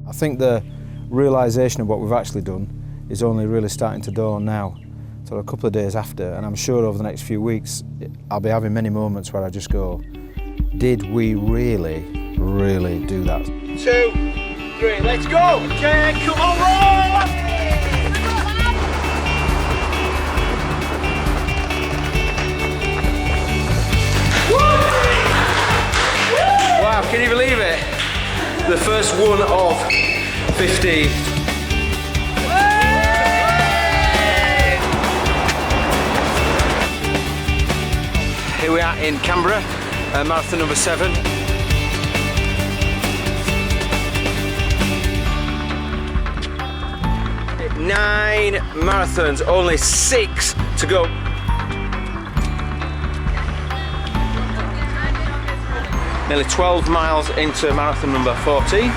I think the realisation of what we've actually done is only really starting to dawn now. So a couple of days after, and I'm sure over the next few weeks, I'll be having many moments where I just go, did we really do that? 2, 3, let's go! Okay, come on, roll! Wow, can you believe it? The first one of 15. Here we are in Canberra, marathon number 7. Nine marathons, only 6 to go. Nearly 12 miles into marathon number 14.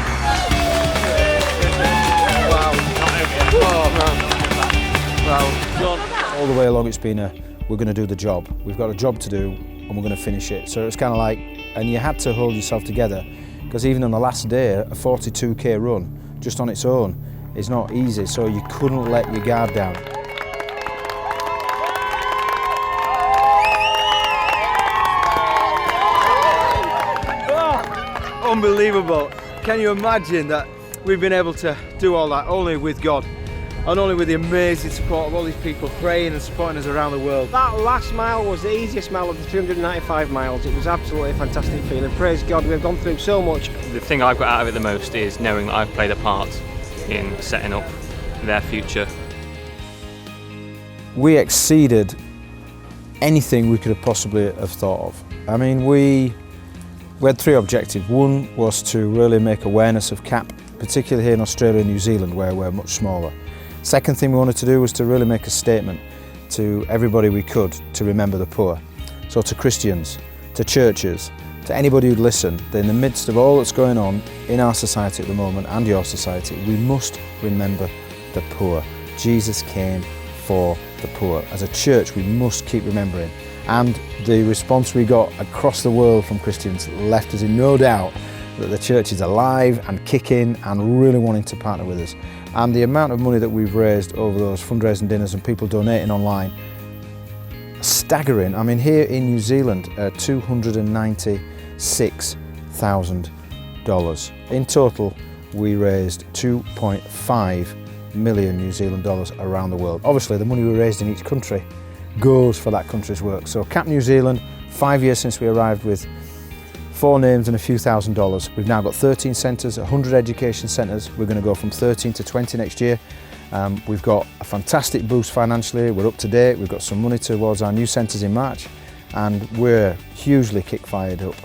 Wow. Oh man. Wow. All the way along it's been we're going to do the job. We've got a job to do and we're going to finish it. So it's kind of like, and you had to hold yourself together because even on the last day, a 42k run just on its own is not easy. So you couldn't let your guard down. Unbelievable. Can you imagine that we've been able to do all that only with God and only with the amazing support of all these people praying and supporting us around the world. That last mile was the easiest mile of the 395 miles. It was absolutely a fantastic feeling. Praise God, we've gone through so much. The thing I've got out of it the most is knowing that I've played a part in setting up their future. We exceeded anything we could have possibly have thought of. I mean, we had 3 objectives. One was to really make awareness of CAP, particularly here in Australia and New Zealand where we're much smaller. Second thing we wanted to do was to really make a statement to everybody we could to remember the poor. So to Christians, to churches, to anybody who'd listen, that in the midst of all that's going on in our society at the moment and your society, we must remember the poor. Jesus came for the poor. As a church, we must keep remembering. And the response we got across the world from Christians left us in no doubt that the church is alive and kicking and really wanting to partner with us. And the amount of money that we've raised over those fundraising dinners and people donating online, staggering. I mean, here in New Zealand, $296,000. In total, we raised 2.5 million New Zealand dollars around the world. Obviously, the money we raised in each country goes for that country's work. So CAP New Zealand, 5 years since we arrived with 4 names and a few $1,000s. We've now got 13 centres, 100 education centres. We're going to go from 13 to 20 next year. We've got a fantastic boost financially. We're up to date. We've got some money towards our new centres in March, and we're hugely kick-fired up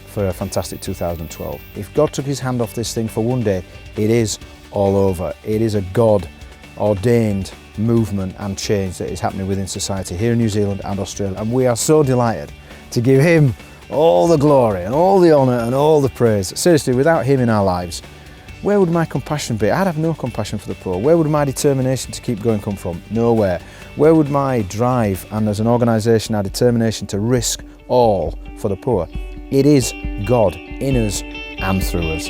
for a fantastic 2012. If God took his hand off this thing for one day, it is all over. It is a God-ordained movement and change that is happening within society here in New Zealand and Australia, and we are so delighted to give him all the glory and all the honour and all the praise. Seriously, without him in our lives, where would my compassion be? I'd have no compassion for the poor. Where would my determination to keep going come from? Nowhere. Where would my drive and as an organisation our determination to risk all for the poor? It is God in us and through us.